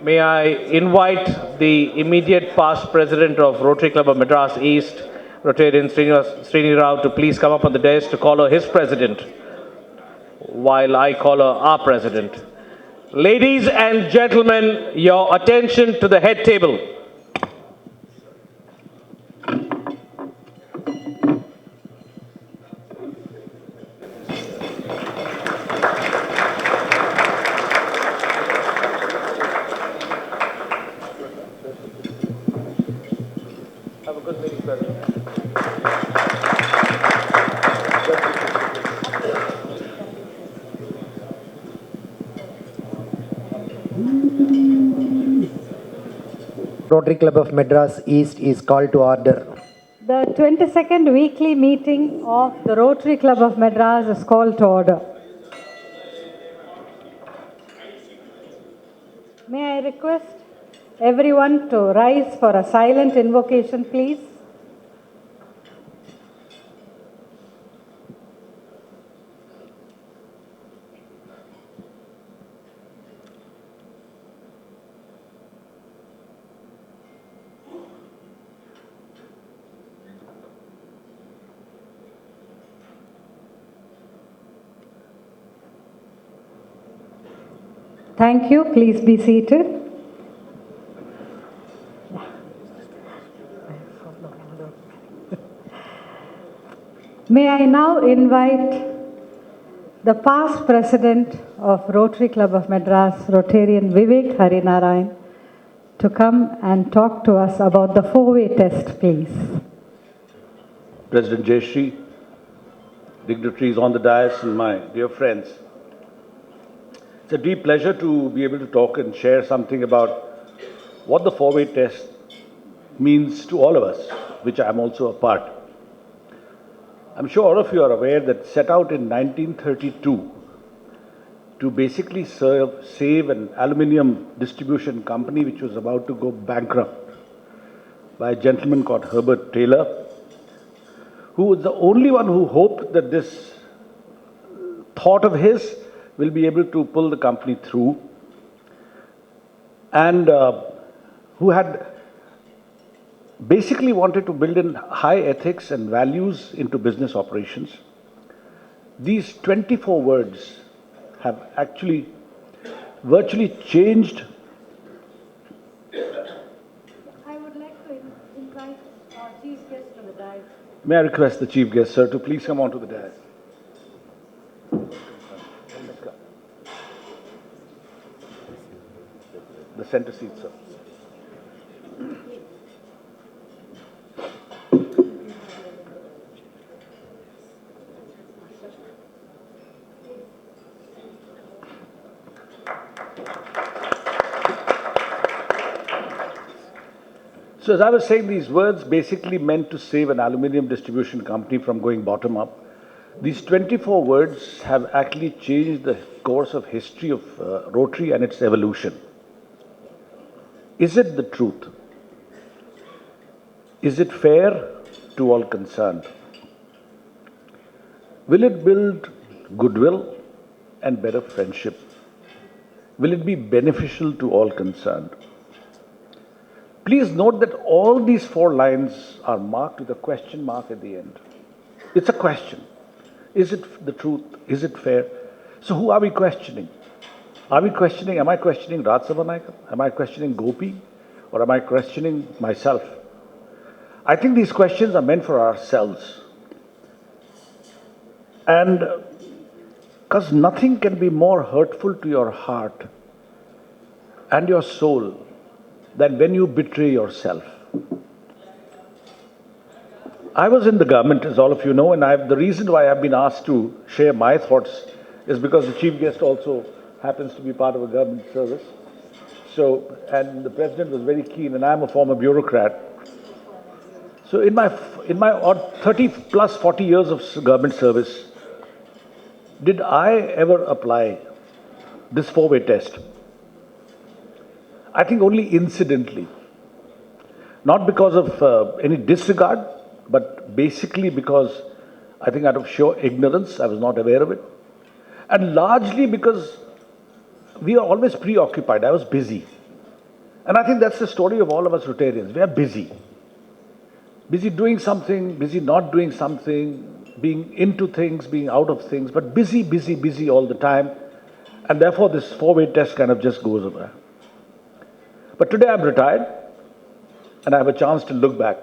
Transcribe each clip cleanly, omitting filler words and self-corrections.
May I invite the immediate past president of Rotary Club of Madras East, Rotarian Srini Rao, to please come up on the dais to call her his president, while I call her our president. Ladies and gentlemen, your attention to the head table. Have a good meeting, President. Rotary Club of Madras East is called to order. The 22nd weekly meeting of the Rotary Club of Madras is called to order. May I request everyone to rise for a silent invocation, please? Thank you. Please be seated. May I now invite the past president of Rotary Club of Madras, Rotarian Vivek Harinarayan, to come and talk to us about the four-way test, please. President Jayashree, dignitaries on the dais, and my dear friends. It's a deep pleasure to be able to talk and share something about what the four-way test means to all of us, which I am also a part. I'm sure all of you are aware that set out in 1932 to basically save an aluminium distribution company which was about to go bankrupt by a gentleman called Herbert Taylor, who was the only one who hoped that this thought of his will be able to pull the company through, and who had basically wanted to build in high ethics and values into business operations. These 24 words have actually virtually changed. I would like to invite our chief guest to the dais. May I request the chief guest, sir, to please come onto the dais. The center seat, sir. So as I was saying, these words basically meant to save an aluminium distribution company from going bottom up. These 24 words have actually changed the course of history of Rotary and its evolution. Is it the truth? Is it fair to all concerned? Will it build goodwill and better friendship? Will it be beneficial to all concerned? Please note that all these four lines are marked with a question mark at the end. It's a question. Is it the truth? Is it fair? So who are we questioning? Are we questioning, am I questioning Raj Sabha Naik? Am I questioning Gopi? Or am I questioning myself? I think these questions are meant for ourselves. And because nothing can be more hurtful to your heart and your soul than when you betray yourself. I was in the government, as all of you know, and the reason why I've been asked to share my thoughts is because the chief guest also happens to be part of a government service. So, and the president was very keen, and I'm a former bureaucrat. So in my 30 plus 40 years of government service, did I ever apply this four-way test? I think only incidentally. Not because of any disregard, but basically because I think out of sheer ignorance, I was not aware of it. And largely because we are always preoccupied. I was busy. And I think that's the story of all of us Rotarians. We are busy. Busy doing something, busy not doing something, being into things, being out of things, but busy, busy, busy all the time. And therefore, this four-way test kind of just goes away. But today I'm retired, and I have a chance to look back.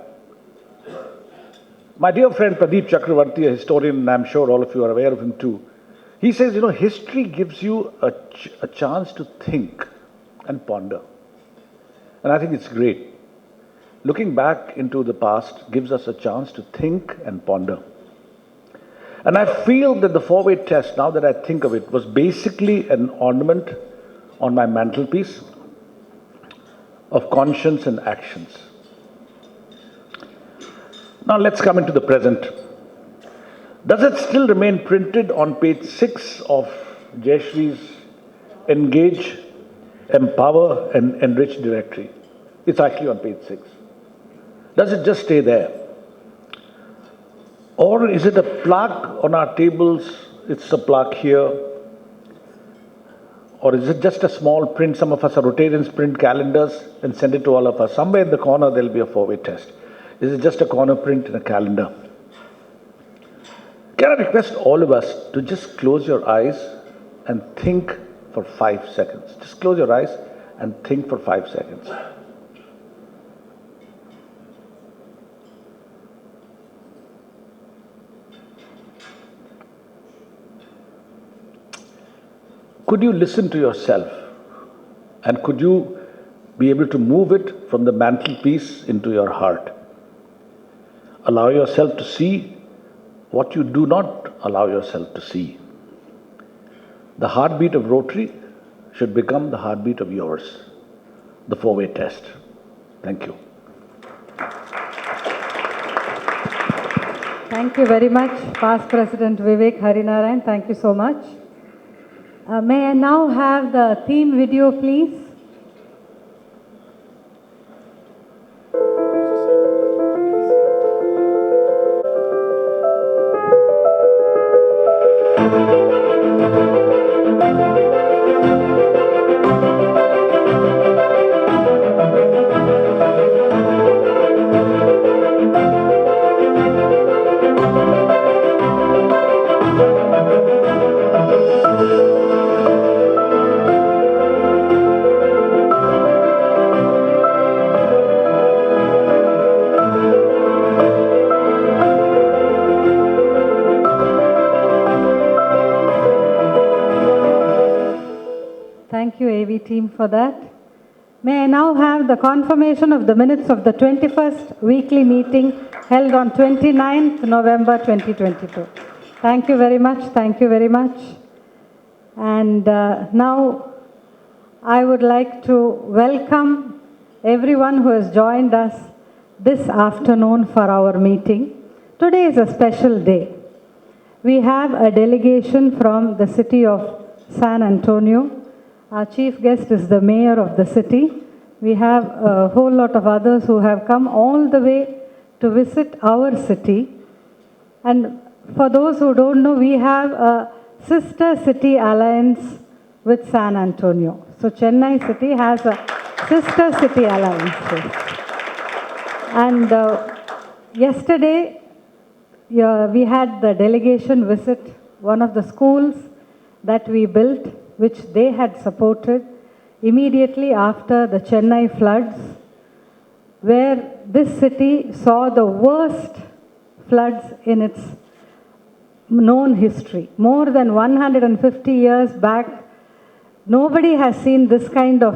My dear friend Pradeep Chakravarti, a historian, and I'm sure all of you are aware of him too, he says, history gives you a chance to think and ponder. And I think it's great. Looking back into the past gives us a chance to think and ponder. And I feel that the four-way test, now that I think of it, was basically an ornament on my mantelpiece of conscience and actions. Now let's come into the present. Does it still remain printed on page 6 of Jayashree's Engage, Empower and Enrich directory? It's actually on page 6. Does it just stay there? Or is it a plaque on our tables? It's a plaque here. Or is it just a small print? Some of us are Rotarians, print calendars and send it to all of us. Somewhere in the corner there'll be a four-way test. Is it just a corner print in a calendar? Can I request all of us to just close your eyes and think for 5 seconds? Just close your eyes and think for 5 seconds. Could you listen to yourself? And could you be able to move it from the mantelpiece into your heart? Allow yourself to see what you do not allow yourself to see. The heartbeat of Rotary should become the heartbeat of yours. The four-way test. Thank you. Thank you very much, Past President Vivek Harinarayan. Thank you so much. May I now have the theme video, please? Thank you, AV team, for that. May I now have the confirmation of the minutes of the 21st weekly meeting held on 29th November 2022. Thank you very much. Thank you very much. And now I would like to welcome everyone who has joined us this afternoon for our meeting. Today is a special day. We have a delegation from the city of San Antonio. Our chief guest is the mayor of the city. We have a whole lot of others who have come all the way to visit our city. And for those who don't know, we have a sister city alliance with San Antonio. So Chennai city has a sister city alliance. And yesterday, we had the delegation visit one of the schools that we built, which they had supported immediately after the Chennai floods, where this city saw the worst floods in its known history. More than 150 years back, nobody has seen this kind of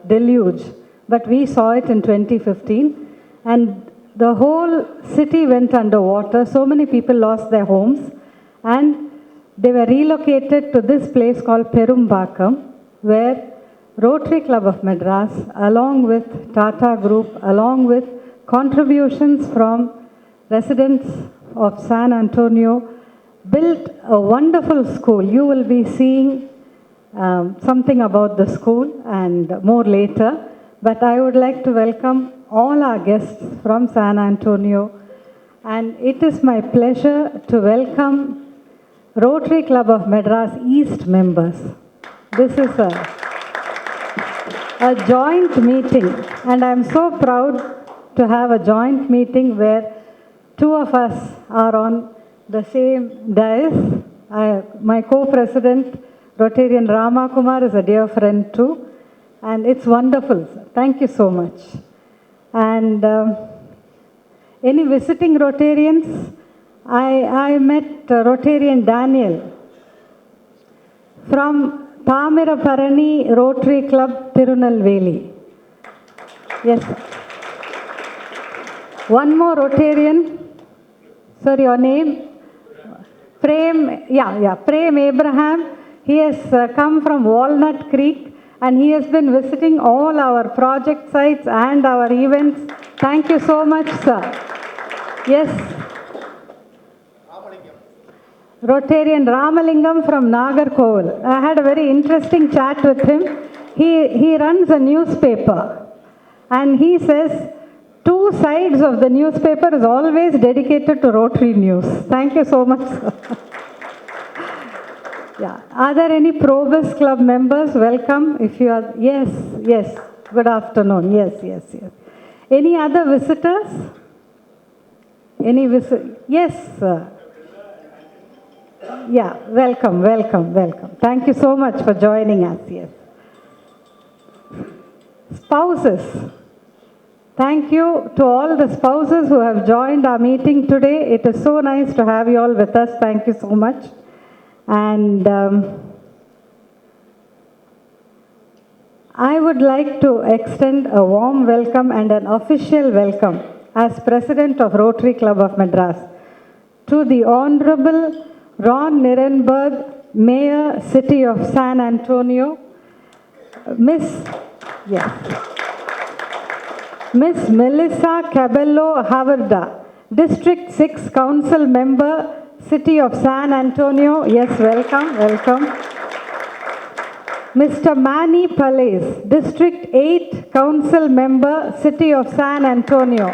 deluge, but we saw it in 2015, and the whole city went underwater. So many people lost their homes, and they were relocated to this place called Perumbakam, where Rotary Club of Madras, along with Tata Group, along with contributions from residents of San Antonio, built a wonderful school. You will be seeing something about the school and more later. But I would like to welcome all our guests from San Antonio. And it is my pleasure to welcome Rotary Club of Madras East members. This is a joint meeting, and I'm so proud to have a joint meeting where two of us are on the same dais. My co-president, Rotarian Rama Kumar, is a dear friend too, and it's wonderful. Thank you so much. And any visiting Rotarians? I met Rotarian Daniel from Thamiraparani Rotary Club, Tirunelveli. Yes. One more Rotarian. Sorry, your name? Prem, Prem Abraham. He has come from Walnut Creek and he has been visiting all our project sites and our events. Thank you so much, sir. Yes. Rotarian Ramalingam from Nagarkoil. I had a very interesting chat with him. He runs a newspaper and he says two sides of the newspaper is always dedicated to Rotary news. Thank you so much, sir. Yeah. Are there any Probus Club members? Welcome. If you are, yes. Good afternoon. Yes. Any other visitors? Yes, sir. Yeah, welcome. Thank you so much for joining us. Yes. Spouses. Thank you to all the spouses who have joined our meeting today. It is so nice to have you all with us. Thank you so much. And I would like to extend a warm welcome and an official welcome as President of Rotary Club of Madras to the Honorable Ron Nirenberg, Mayor, City of San Antonio, Miss Melissa Cabello Havarda, District 6 Council Member, City of San Antonio. Yes, welcome. Mr. Manny Palais, District 8 Council Member, City of San Antonio.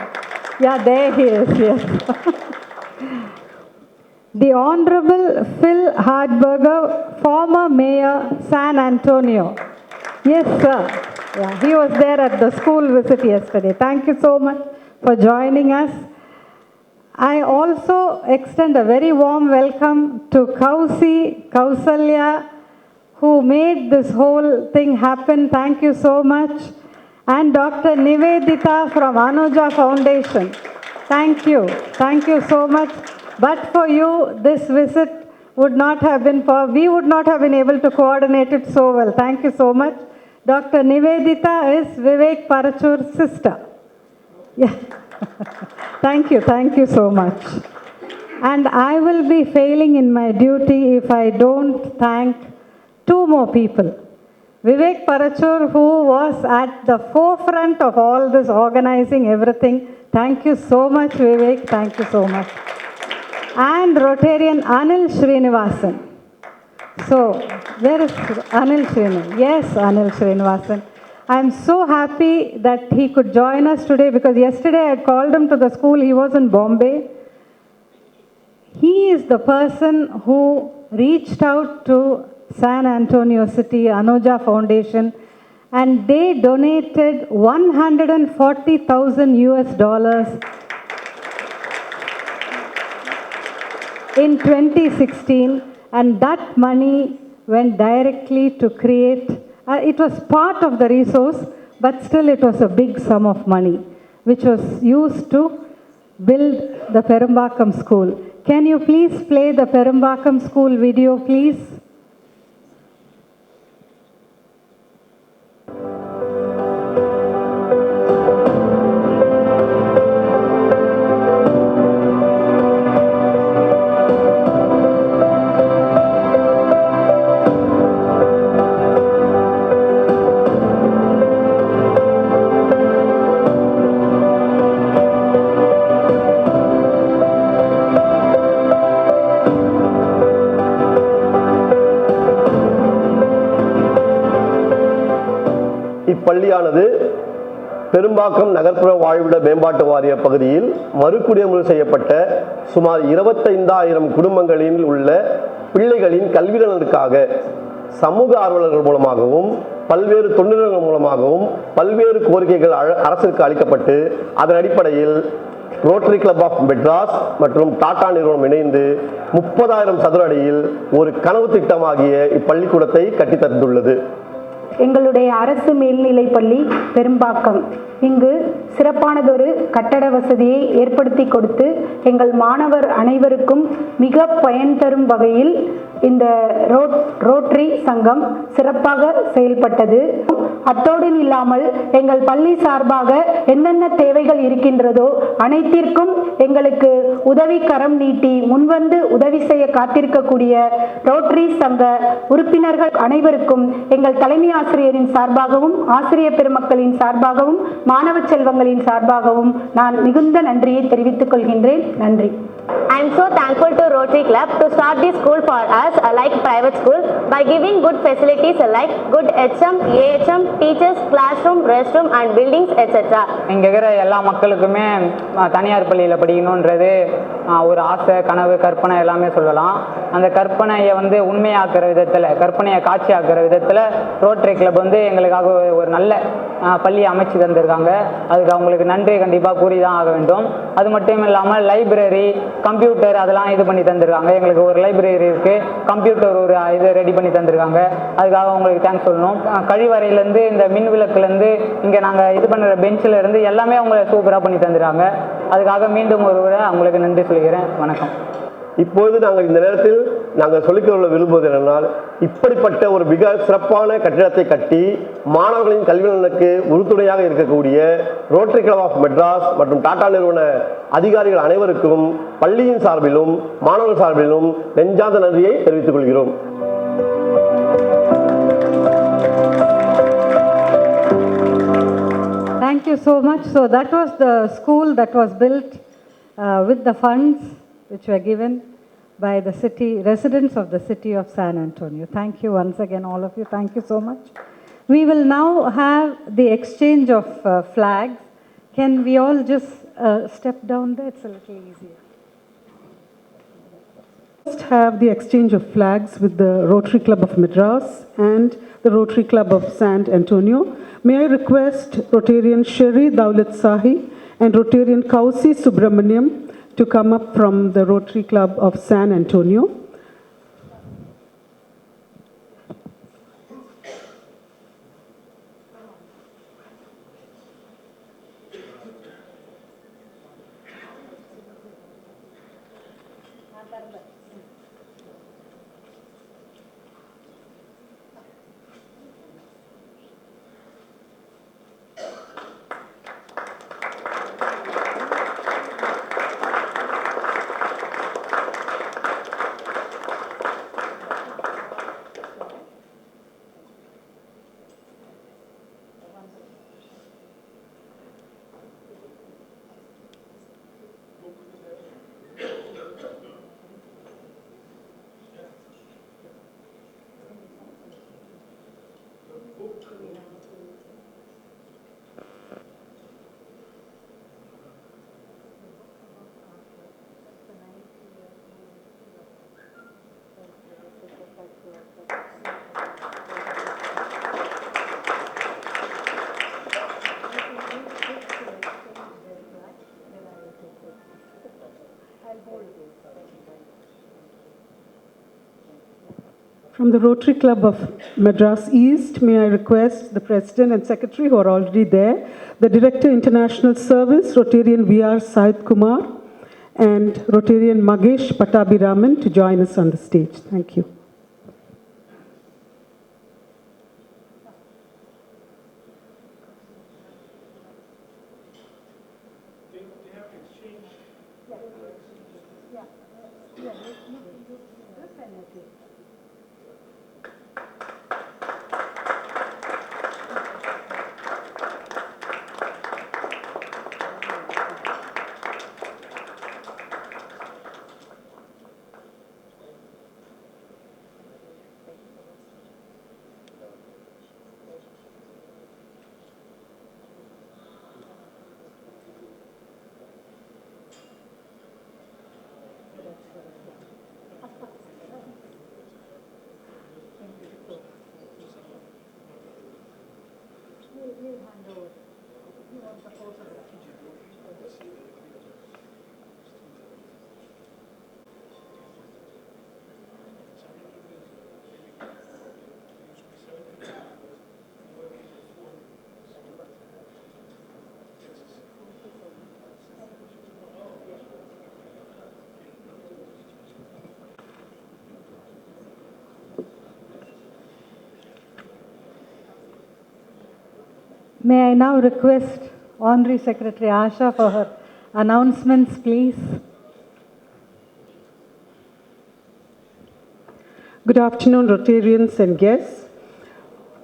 Yeah, there he is, yes. The Honorable Phil Hardberger, former Mayor, San Antonio. Yes, sir. Yeah, he was there at the school visit yesterday. Thank you so much for joining us. I also extend a very warm welcome to Kausalya, who made this whole thing happen. Thank you so much. And Dr. Nivedita from Anuja Foundation. Thank you so much. But for you, this visit would not have been we would not have been able to coordinate it so well. Thank you so much. Dr. Nivedita is Vivek Parachur's sister. Yeah. Thank you so much. And I will be failing in my duty if I don't thank two more people. Vivek Parachur, who was at the forefront of all this organizing everything. Thank you so much, Vivek. Thank you so much. And Rotarian Anil Srinivasan. So, where is Anil Srinivasan? Yes, Anil Srinivasan. I am so happy that he could join us today because yesterday I called him to the school. He was in Bombay. He is the person who reached out to San Antonio City, Anuja Foundation, and they donated $140,000 US in 2016, and that money went directly to create, it was part of the resource, but still it was a big sum of money, which was used to build the Perumbakam school. Can you please play the Perumbakam school video, please? இப்பள்ளியானது Perumbakkam நகர்ப்புற வாழ்விட மேம்பாட்டு வாரிய பகுதியில் மறுகுடியேற்றம் செய்யப்பட்ட சுமார் 25,000 குடும்பங்களில் உள்ள பிள்ளைகளின் கல்வி நலனுக்காக சமூக ஆர்வலர்கள் மூலமாகவும் பல்வேறு தொழில்நுட்பங்கள் மூலமாகவும் பல்வேறு கோரிக்கைகள் அரசுக்கு அளிக்கப்பட்டு அதன் அடிப்படையில் ரோட்டரி கிளப் ஆஃப் மெட்ராஸ் மற்றும் டாடா நிறுவனம் இணைந்து 30,000 சதுர அடியில் ஒரு கனவு திட்டமாகிய இப்பள்ளிக்கூடத்தை கட்டித்தந்துள்ளது. எங்களுடைய அரசு மேல்நிலைப்பள்ளி பெரும்பாக்கம் இங்கு சிறப்பானதொரு கட்டட வசதியை ஏற்படுத்தி கொடுத்து எங்கள் மாணவர் அனைவருக்கும் மிக பயன் தரும் வகையில் இந்த ரோட்டரி சங்கம் சிறப்பாக செயல்பட்டது. அத்தோடு இல்லாமல் எங்கள் பள்ளி சார்பாக என்னென்ன தேவைகள் இருக்கின்றதோ அனைத்திற்கும் எங்களுக்கு உதவி கரம் நீட்டி முன்வந்து உதவி செய்ய காத்திருக்கக்கூடிய ரோட்டரி சங்க உறுப்பினர்கள் அனைவருக்கும் எங்கள் தலைமை ஆசிரியரின் சார்பாகவும் ஆசிரியர் பெருமக்களின் சார்பாகவும் மாணவ செல்வங்களின் சார்பாகவும் நான் மிகுந்த நன்றியை தெரிவித்துக் கொள்கின்றேன். நன்றி. I am so thankful to Rotary Club to start this school for us like private school by giving good facilities like good HM, AHM, teachers, classroom, restroom and buildings etc. இங்க இருக்கிற எல்லா மக்களுக்குமே தனியார் பள்ளியில் படிக்கணுன்றது ஒரு ஆசை, கனவு, கற்பனை எல்லாமே சொல்லலாம். அந்த கற்பனையை உண்மையாக்குற விதத்தில், கற்பனையை காட்சியாக்குற விதத்தில் ரோட்டரி கிளப் எங்களுக்காக ஒரு நல்ல பள்ளியை அமைச்சு தந்திருக்காங்க. அதுக்கு அவங்களுக்கு நன்றி கண்டிப்பாக கூறி தான் ஆக வேண்டும். அது மட்டும் இல்லாமல் லைப்ரரி, கம்ப்யூட்டர் அதெல்லாம் இது பண்ணி தந்திருக்காங்க. எங்களுக்கு ஒரு லைப்ரரி இருக்குது, கம்ப்யூட்டர் ஒரு இது ரெடி பண்ணி தந்திருக்காங்க. அதுக்காக அவங்களுக்கு தேங்க்ஸ் சொல்லணும். கழிவறையிலேருந்து இந்த மின் விளக்குலேருந்து இங்கே நாங்கள் இது பண்ணுற பெஞ்சில் இருந்து எல்லாமே அவங்க சூப்பராக பண்ணி தந்துருக்காங்க. அதுக்காக மீண்டும் ஒரு முறை அவங்களுக்கு நன்றி சொல்கிறேன். வணக்கம். இப்பொழுது நாங்கள் இந்த நேரத்தில் நாங்கள் சொல்லிக்கொள்ள விரும்புவது என்னென்னால், இப்படிப்பட்ட ஒரு மிக சிறப்பான கட்டிடத்தை கட்டி மாணவர்களின் கல்வி நலனுக்கு உறுதுணையாக இருக்கக்கூடிய ரோட்டரி கிளப் ஆஃப் மெட்ராஸ் மற்றும் டாடா நிறுவன அதிகாரிகள் அனைவருக்கும் பள்ளியின் சார்பிலும் மாணவர்கள் சார்பிலும் நெஞ்சார்ந்த நன்றியை தெரிவித்துக் கொள்கிறோம். Thank you so much. So that was the school that was built with the funds which were given by the city, residents of the city of San Antonio. Thank you once again, all of you. Thank you so much. We will now have the exchange of flags. Can we all just step down there? It's a little easier. Let's have the exchange of flags with the Rotary Club of Madras and the Rotary Club of San Antonio. May I request Rotarian Sherry Daulat Sahi and Rotarian Kausi Subramaniam to come up from the Rotary Club of San Antonio. From the Rotary Club of Madras East, may I request the President and Secretary who are already there, the Director International Service, Rotarian V.R. Said Kumar, and Rotarian Magesh Pattabhiraman to join us on the stage. Thank you. May I now request Honorary Secretary Asha for her announcements, please. Good afternoon, Rotarians and guests.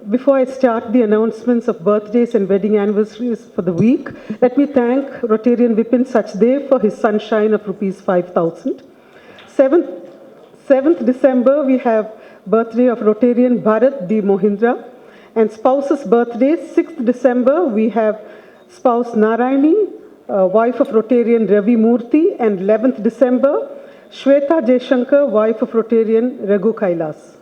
Before I start the announcements of birthdays and wedding anniversaries for the week, let me thank Rotarian Vipin Sachdev for his sunshine of rupees 5,000. 7th December, we have birthday of Rotarian Bharat D. Mohindra. And spouse's birthday, 6th December, we have spouse Narayani, wife of Rotarian Ravi Murthy, and 11th December, Shweta Jaishankar, wife of Rotarian Raghu Kailas.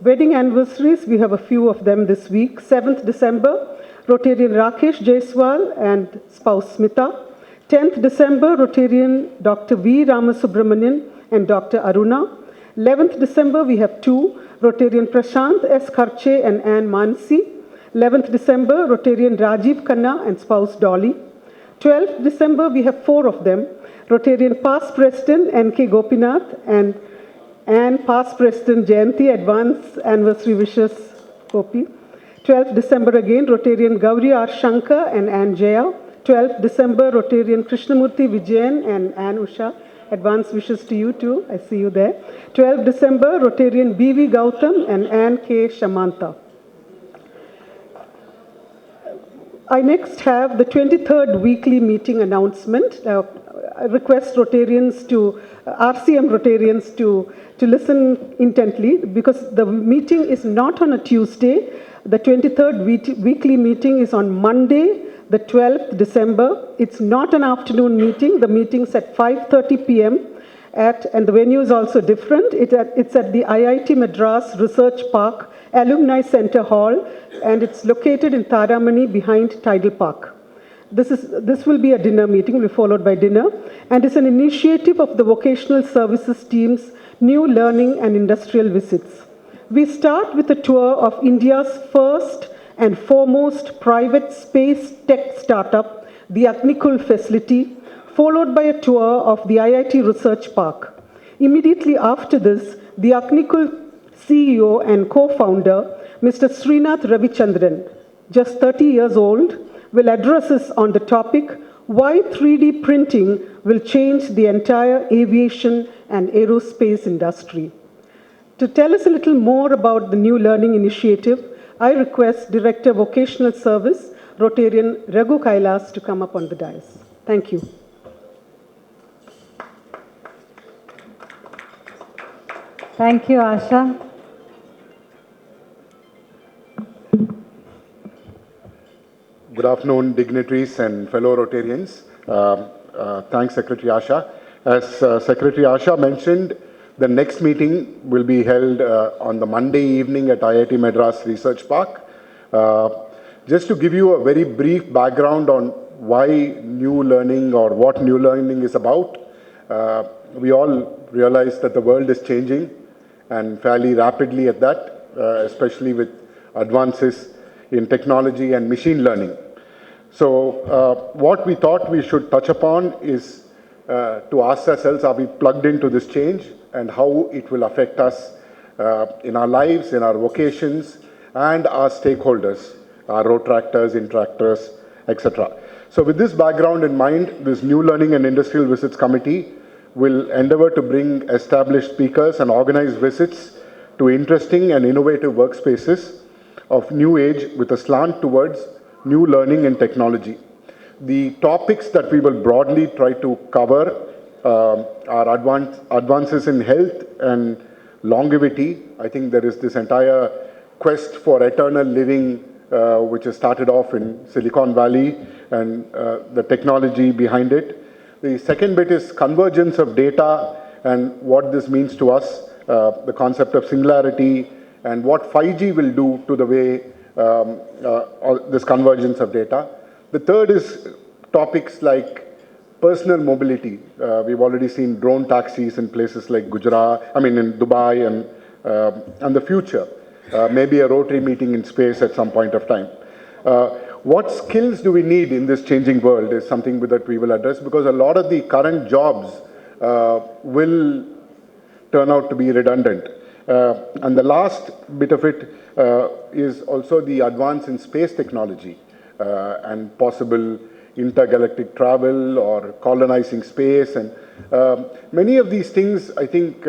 Wedding anniversaries, we have a few of them this week. 7th December, Rotarian Rakesh Jaiswal and spouse Smita. 10th December, Rotarian Dr. V. Ramasubramanian and Dr. Aruna. 11th December, we have two, Rotarian Prashant S. Kharche and Anne Mansi. 11th December, Rotarian Rajiv Khanna and spouse Dolly. 12th December, we have four of them, Rotarian past President N.K. Gopinath and past President Jayanti. Advance anniversary wishes, Gopi. 12th December again, Rotarian Gauri R. Shankar and Anne Jaya. 12th December, Rotarian Krishnamurthy Vijayan and Anne Usha. Advance wishes to you too. I see you there. 12th December, Rotarian B.V. Gautam and Anne K. Shamanta. I next have the 23rd weekly meeting announcement. I request Rotarians to, RCM Rotarians to listen intently because the meeting is not on a Tuesday. The 23rd weekly meeting is on Monday, the 12th December. It's not an afternoon meeting. The meeting's at 5:30 p.m. And the venue is also different. It's at the IIT Madras Research Park Alumni Center Hall, and it's located in Taramani behind Tidal Park. This will be a dinner meeting, will be followed by dinner, and it's an initiative of the Vocational Services team's new learning and industrial visits. We start with a tour of India's first and foremost private space tech startup, the Agnikul facility, followed by a tour of the IIT Research Park. Immediately after this, the Agnikul CEO and co-founder, Mr. Srinath Ravichandran, just 30 years old, will address us on the topic, why 3D printing will change the entire aviation and aerospace industry. To tell us a little more about the new learning initiative, I request Director Vocational Service, Rotarian Raghu Kailas, to come up on the dais. Thank you. Thank you, Asha. Good afternoon, dignitaries and fellow Rotarians. Thanks, Secretary Asha. As Secretary Asha mentioned, the next meeting will be held on the Monday evening at IIT Madras Research Park. Just to give you a very brief background on why new learning or what new learning is about, we all realize that the world is changing and fairly rapidly at that, especially with advances in technology and machine learning. So what we thought we should touch upon is to ask ourselves, are we plugged into this change and how it will affect us in our lives, in our vocations, and our stakeholders, our road-tractors, interactors, etc. So with this background in mind, this New Learning and Industrial Visits Committee will endeavor to bring established speakers and organize visits to interesting and innovative workspaces of new age with a slant towards new learning and technology. The topics that we will broadly try to cover are advances in health and longevity. I think there is this entire quest for eternal living which has started off in Silicon Valley and the technology behind it. The second bit is convergence of data and what this means to us, the concept of singularity and what 5G will do to the way this convergence of data. The third is topics like personal mobility. We've already seen drone taxis in places like in Dubai and the future. Maybe a Rotary meeting in space at some point of time. What skills do we need in this changing world is something that we will address, because a lot of the current jobs will turn out to be redundant. And the last bit of it is also the advance in space technology and possible intergalactic travel or colonizing space. And many of these things, I think,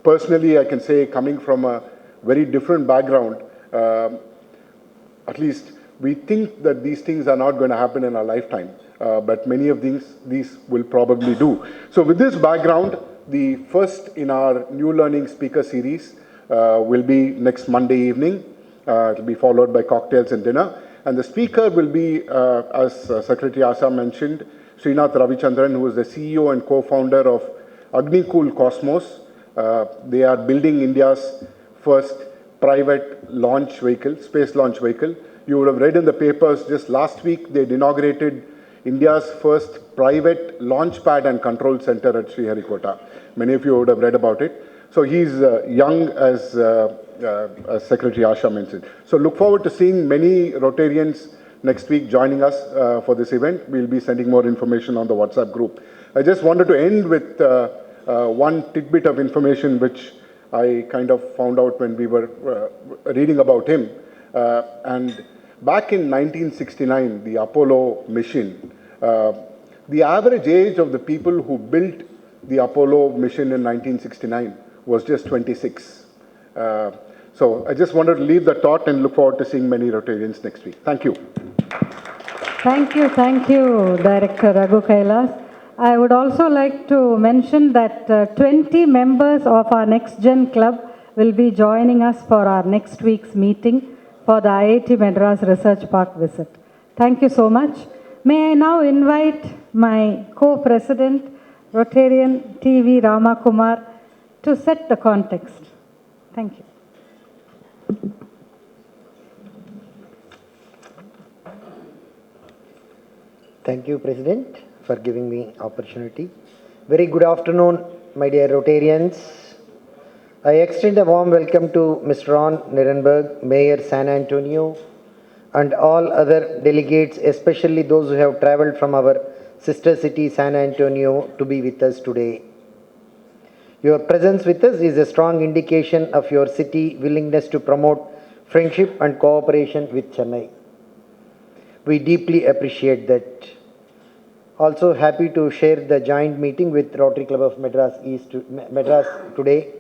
personally, I can say, coming from a very different background, at least we think that these things are not going to happen in our lifetime, but many of these will probably do. So with this background, the first in our new learning speaker series will be next Monday evening. It will be followed by cocktails and dinner. And the speaker will be, as Secretary Asha mentioned, Srinath Ravichandran, who is the CEO and co-founder of Agnikul Cosmos. They are building India's first private launch vehicle, space launch vehicle. You would have read in the papers just last week, they inaugurated India's first private launch pad and control center at Sriharikota. Many of you would have read about it. So he's young, as Secretary Asha mentioned. So look forward to seeing many Rotarians next week joining us for this event. We'll be sending more information on the WhatsApp group. I just wanted to end with one tidbit of information which I kind of found out when we were reading about him. And back in 1969, the Apollo mission, the average age of the people who built the Apollo mission in 1969 was just 26. So I just wanted to leave the thought and look forward to seeing many Rotarians next week. Thank you. Thank you, Director Raghu Kailas. I would also like to mention that 20 members of our Next Gen Club will be joining us for our next week's meeting for the IIT Madras Research Park visit. Thank you so much. May I now invite my co-president, Rotarian T.V. Ramakumar, to set the context. Thank you. Thank you, President, for giving me opportunity. Very good afternoon, my dear Rotarians. I extend a warm welcome to Mr. Ron Nirenberg, Mayor San Antonio, and all other delegates, especially those who have traveled from our sister city San Antonio to be with us today. Your presence with us is a strong indication of your city willingness to promote friendship and cooperation with Chennai. We deeply appreciate that. Also happy to share the joint meeting with Rotary Club of Madras today.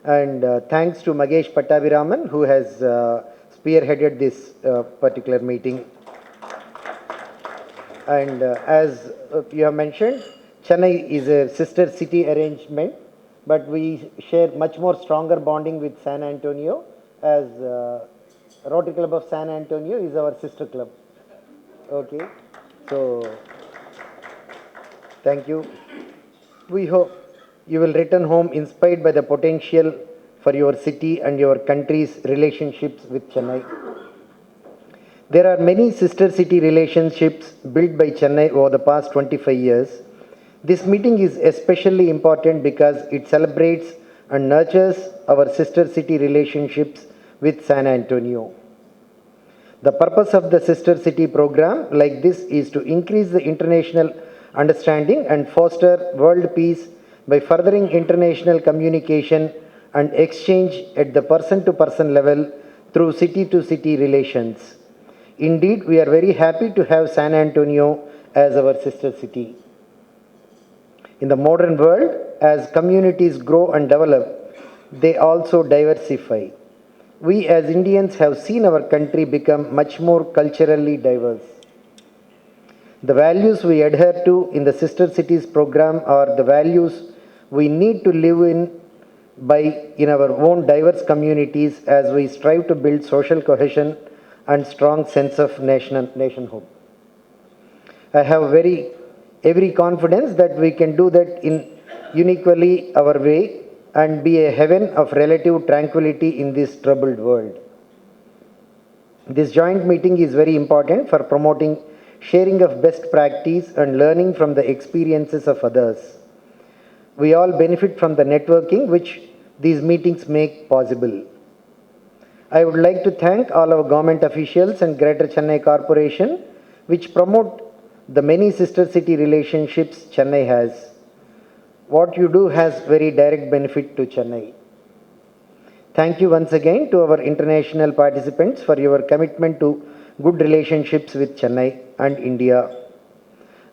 And thanks to Magesh Pattabhiraman, who has spearheaded this particular meeting. And as you have mentioned, Chennai is a sister city arrangement, but we share much more stronger bonding with San Antonio, as Rotary Club of San Antonio is our sister club. Okay, so thank you. We hope you will return home inspired by the potential for your city and your country's relationships with Chennai. There are many sister city relationships built by Chennai over the past 25 years. This meeting is especially important because it celebrates and nurtures our sister city relationships with San Antonio. The purpose of the sister city program like this is to increase the international understanding and foster world peace by furthering international communication and exchange at the person-to-person level through city-to-city relations. Indeed, we are very happy to have San Antonio as our sister city. In the modern world, as communities grow and develop, they also diversify. We as Indians have seen our country become much more culturally diverse. The values we adhere to in the Sister Cities program are the values we need to live in our own diverse communities as we strive to build social cohesion and strong sense of nationhood. I have every confidence that we can do that in uniquely our way and be a heaven of relative tranquility in this troubled world. This joint meeting is very important for promoting sharing of best practice and learning from the experiences of others. We all benefit from the networking which these meetings make possible. I would like to thank all our government officials and Greater Chennai Corporation which promote the many sister city relationships Chennai has. What you do has very direct benefit to Chennai. Thank you once again to our international participants for your commitment to good relationships with Chennai and India.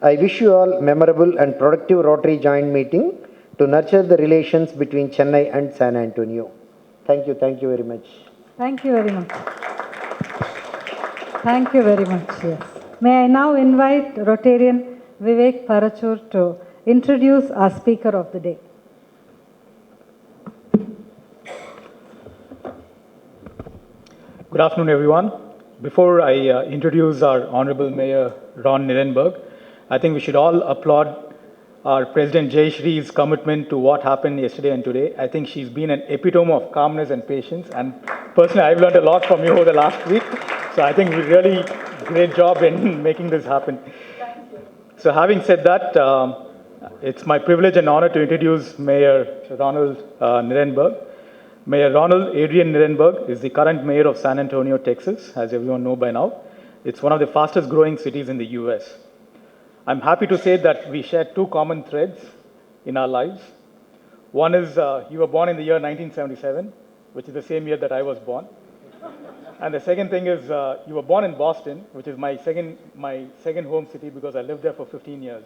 I wish you all memorable and productive Rotary joint meeting to nurture the relations between Chennai and San Antonio. Thank you very much. Thank you very much. Thank you very much. Yes. May I now invite Rotarian Vivek Parachur to introduce our speaker of the day. Good afternoon, everyone. Before I introduce our Honorable Mayor Ron Nirenberg, I think we should all applaud our President Jay Shree's commitment to what happened yesterday and today. I think she's been an epitome of calmness and patience, and personally, I've learned a lot from you over the last week. So I think we really great job in making this happen. So having said that, it's my privilege and honor to introduce Mayor Ronald Nirenberg. Mayor Ronald Adrian Nirenberg is the current mayor of San Antonio, Texas, as everyone knows by now. It's one of the fastest growing cities in the US. I'm happy to say that we share two common threads in our lives. One is you were born in the year 1977, which is the same year that I was born. And the second thing is you were born in Boston, which is my second home city because I lived there for 15 years.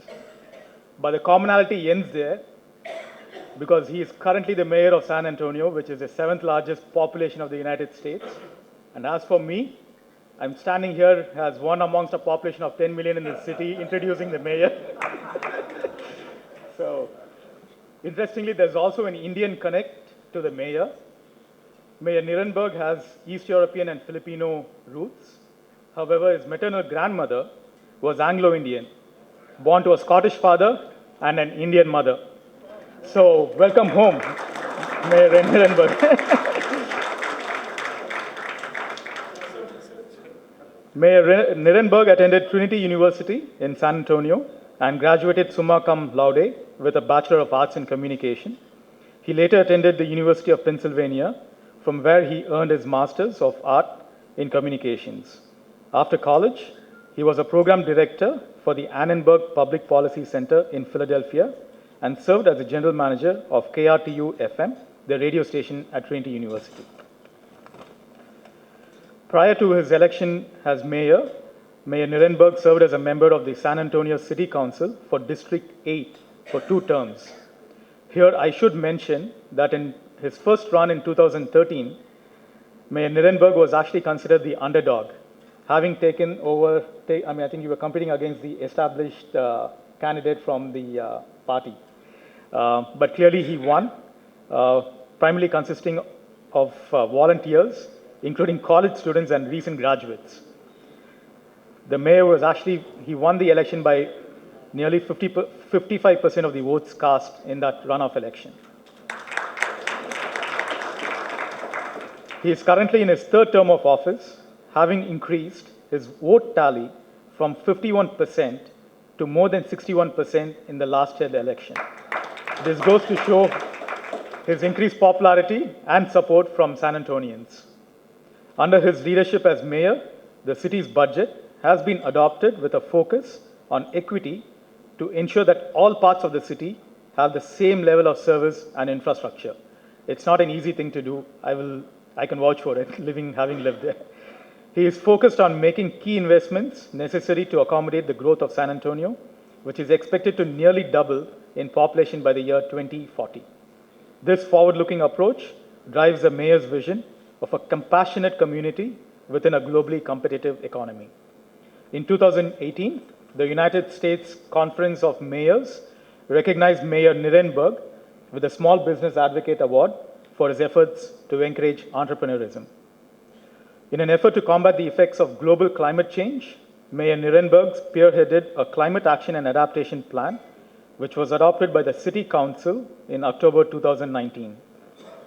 But the commonality ends there because he is currently the mayor of San Antonio, which is the 7th largest population of the United States. And as for me, I'm standing here as one amongst a population of 10 million in the city, introducing the mayor. So, interestingly, there's also an Indian connect to the mayor. Mayor Nirenberg has East European and Filipino roots. However, his maternal grandmother was Anglo-Indian, born to a Scottish father and an Indian mother. So, welcome home, Mayor Nirenberg. Mayor Nirenberg attended Trinity University in San Antonio and graduated summa cum laude with a Bachelor of Arts in Communication. He later attended the University of Pennsylvania, from where he earned his Master's of Art in Communications. After college, he was a program director for the Annenberg Public Policy Center in Philadelphia and served as the general manager of KRTU-FM, the radio station at Trinity University. Prior to his election as mayor, Mayor Nirenberg served as a member of the San Antonio City Council for District 8 for 2 terms. Here, I should mention that in his first run in 2013, Mayor Nirenberg was actually considered the underdog, having taken over, I think you were competing against the established candidate from the party. But clearly he won, primarily consisting of volunteers, including college students and recent graduates. The mayor was actually, he won the election by nearly 55% of the votes cast in that runoff election. He is currently in his 3rd term of office, having increased his vote tally from 51% to more than 61% in the last year's election. This goes to show his increased popularity and support from San Antonians. Under his leadership as mayor, the city's budget has been adopted with a focus on equity to ensure that all parts of the city have the same level of service and infrastructure. It's not an easy thing to do. I can vouch for it, having lived there. He is focused on making key investments necessary to accommodate the growth of San Antonio, which is expected to nearly double in population by the year 2040. This forward-looking approach drives the mayor's vision of a compassionate community within a globally competitive economy. In 2018, the United States Conference of Mayors recognized Mayor Nirenberg with the Small Business Advocate Award for his efforts to encourage entrepreneurism. In an effort to combat the effects of global climate change, Mayor Nirenberg spearheaded a climate action and adaptation plan, which was adopted by the City Council in October 2019.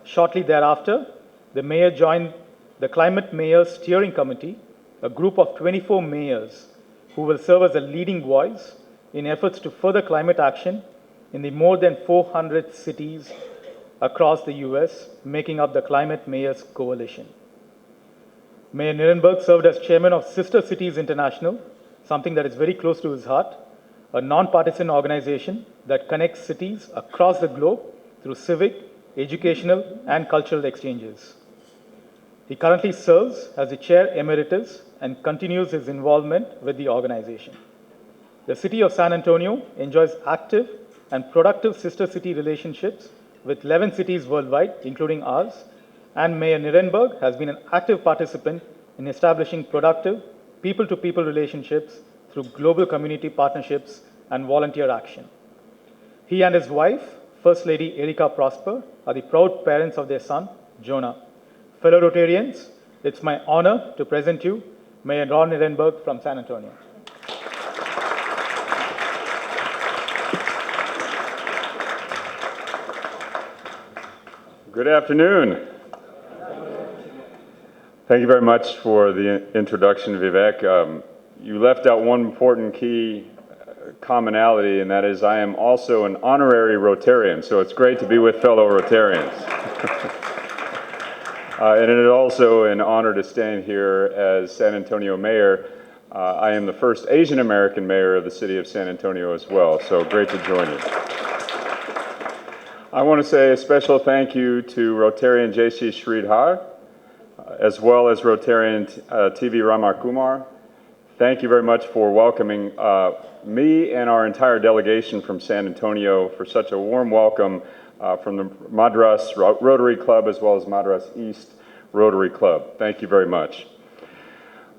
Shortly thereafter, the mayor joined the Climate Mayor Steering Committee a group of 24 mayors who will serve as a leading voice in efforts to further climate action in the more than 400 cities across the US, making up the Climate Mayors Coalition. Mayor Nirenberg served as chairman of Sister Cities International, something that is very close to his heart, a non-partisan organization that connects cities across the globe through civic, educational, and cultural exchanges. He currently serves as the chair emeritus and continues his involvement with the organization. The city of San Antonio enjoys active and productive sister city relationships with 11 cities worldwide, including ours, and Mayor Nirenberg has been an active participant in establishing productive people-to-people relationships through global community partnerships and volunteer action. He and his wife, First Lady Erika Prosper, are the proud parents of their son, Jonah. Fellow Rotarians, it's my honor to present you Mayor Ron Nirenberg from San Antonio. Good afternoon. Thank you very much for the introduction, Vivek. You left out one important key commonality, and that is I am also an honorary Rotarian, so it's great to be with fellow Rotarians. And it is also an honor to stand here as San Antonio Mayor. I am the first Asian American mayor of the city of San Antonio as well, so great to join you. I want to say a special thank you to Rotarian J.C. Sridhar, as well as Rotarian T.V. Ramakumar. Thank you very much for welcoming me and our entire delegation from San Antonio for such a warm welcome from the Madras Rotary Club as well as Madras East Rotary Club. Thank you very much.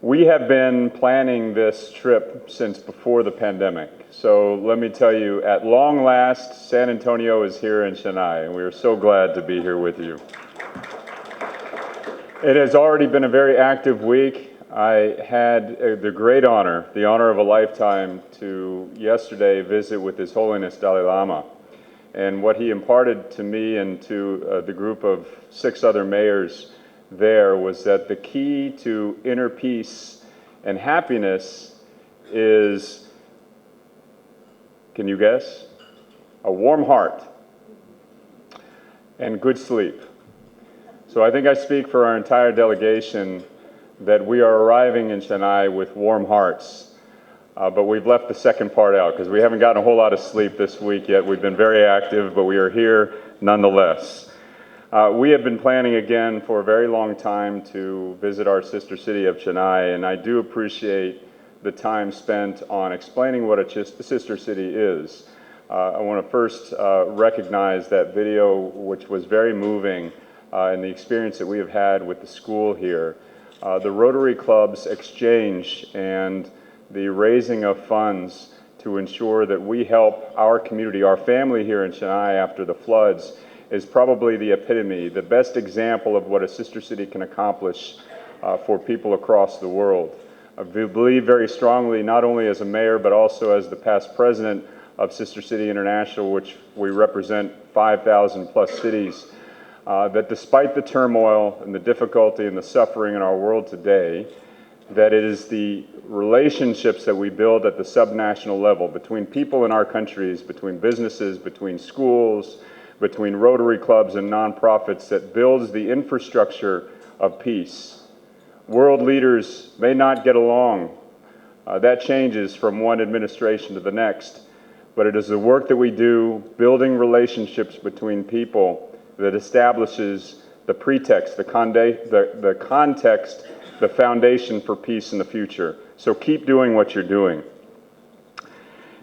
We have been planning this trip since before the pandemic. So let me tell you, at long last, San Antonio is here in Chennai, and we are so glad to be here with you. It has already been a very active week. I had the great honor, the honor of a lifetime, to yesterday visit with His Holiness Dalai Lama. And what he imparted to me and to the group of 6 other mayors there was that the key to inner peace and happiness is, can you guess? A warm heart and good sleep. So I think I speak for our entire delegation that we are arriving in Chennai with warm hearts. But we've left the second part out because we haven't gotten a whole lot of sleep this week yet. We've been very active, but we are here nonetheless. We have been planning again for a very long time to visit our sister city of Chennai, and I do appreciate the time spent on explaining what a sister city is. I want to first recognize that video, which was very moving, and the experience that we have had with the school here. The Rotary Club's exchange and the raising of funds to ensure that we help our community, our family here in Chennai after the floods, is probably the epitome, the best example of what a sister city can accomplish for people across the world. I believe very strongly, not only as a mayor, but also as the past president of Sister City International, which we represent 5,000 plus cities, that despite the turmoil and the difficulty and the suffering in our world today, that it is the relationships that we build at the subnational level between people in our countries, between businesses, between schools, between Rotary clubs and nonprofits that builds the infrastructure of peace. World leaders may not get along. That changes from one administration to the next. But it is the work that we do building relationships between people that establishes the pretext, the context, the foundation for peace in the future. So keep doing what you're doing.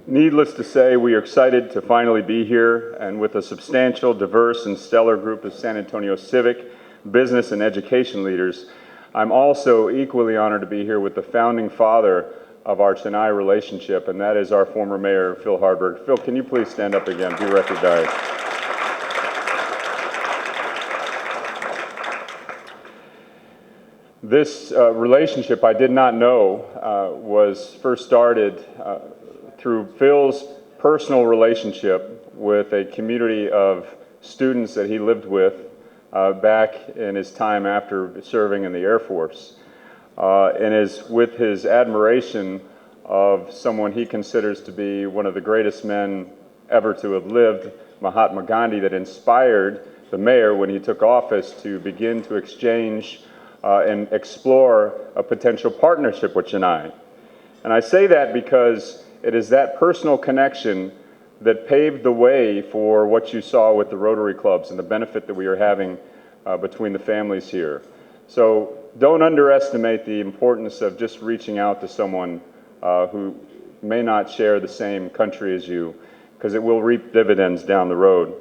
Needless to say, we are excited to finally be here and with a substantial, diverse, and stellar group of San Antonio civic, business, and education leaders. I'm also equally honored to be here with the founding father of our Chennai relationship, and that is our former mayor, Phil Hardberg. Phil, can you please stand up again, be recognized. This relationship, I did not know, was first started through Phil's personal relationship with a community of students that he lived with back in his time after serving in the Air Force. and is with his admiration of someone he considers to be one of the greatest men ever to have lived, Mahatma Gandhi, that inspired the mayor when he took office to begin to exchange and explore a potential partnership with Chennai. And I say that because it is that personal connection that paved the way for what you saw with the Rotary clubs and the benefit that we are having between the families here. So don't underestimate the importance of just reaching out to someone who may not share the same country as you, because it will reap dividends down the road.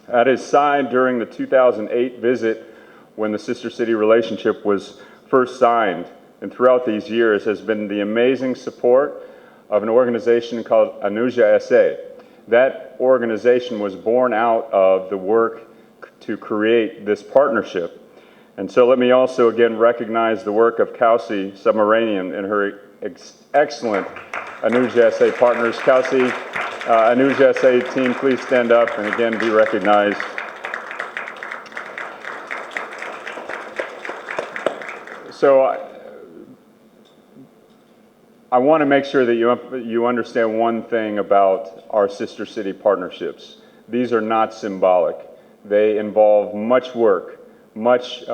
At his side during the 2008 visit, when the sister city relationship was first signed, and throughout these years, has been the amazing support of an organization called Anuja SA. That organization was born out of the work to create this partnership. And so let me also again recognize the work of Kausi Submaranian and her excellent Anuja SA partners. Kausi, Anuja SA team, please stand up and again be recognized. So I want to make sure that you understand one thing about our sister city partnerships. These are not symbolic. They involve much work, much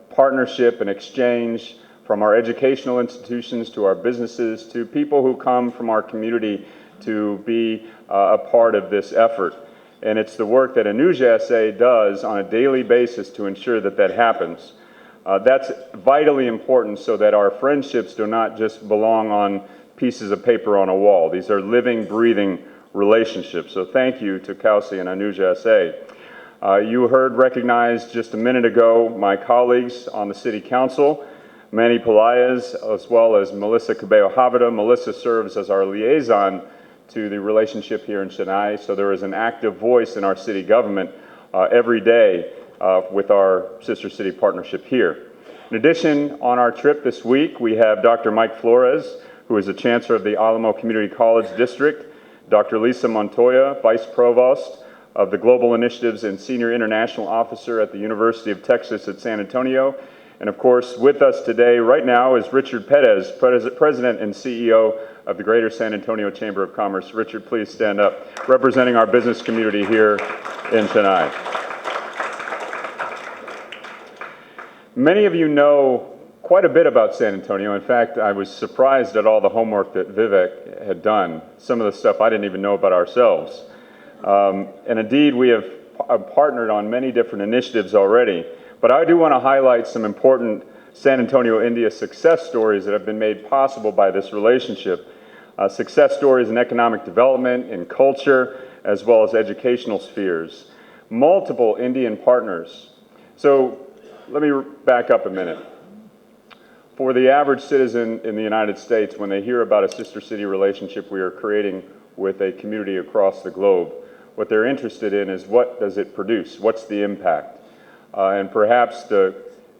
partnership and exchange from our educational institutions to our businesses to people who come from our community to be a part of this effort. And it's the work that Anuja SA does on a daily basis to ensure that that happens. That's vitally important so that our friendships do not just belong on pieces of paper on a wall. These are living, breathing relationships. So thank you to Kausi and Anuja SA. You heard recognized just a minute ago my colleagues on the City Council, Manny Pelayas, as well as Melissa Cabello-Havada. Melissa serves as our liaison to the relationship here in Chennai, so there is an active voice in our city government every day with our sister city partnership here. In addition, on our trip this week, we have Dr. Mike Flores, who is the Chancellor of the Alamo Community College District, Dr. Lisa Montoya, Vice Provost of the Global Initiatives and Senior International Officer at the University of Texas at San Antonio. And of course, with us today, right now, is Richard Perez, President and CEO of the Greater San Antonio Chamber of Commerce. Richard, please stand up, representing our business community here in Chennai. Many of you know quite a bit about San Antonio. In fact, I was surprised at all the homework that Vivek had done, some of the stuff I didn't even know about ourselves. And indeed, we have partnered on many different initiatives already. But I do want to highlight some important San Antonio, India success stories that have been made possible by this relationship. Success stories in economic development, in culture, as well as educational spheres. Multiple Indian partners. So let me back up a minute. For the average citizen in the United States, when they hear about a sister city relationship we are creating with a community across the globe, what they're interested in is what does it produce? What's the impact? And perhaps the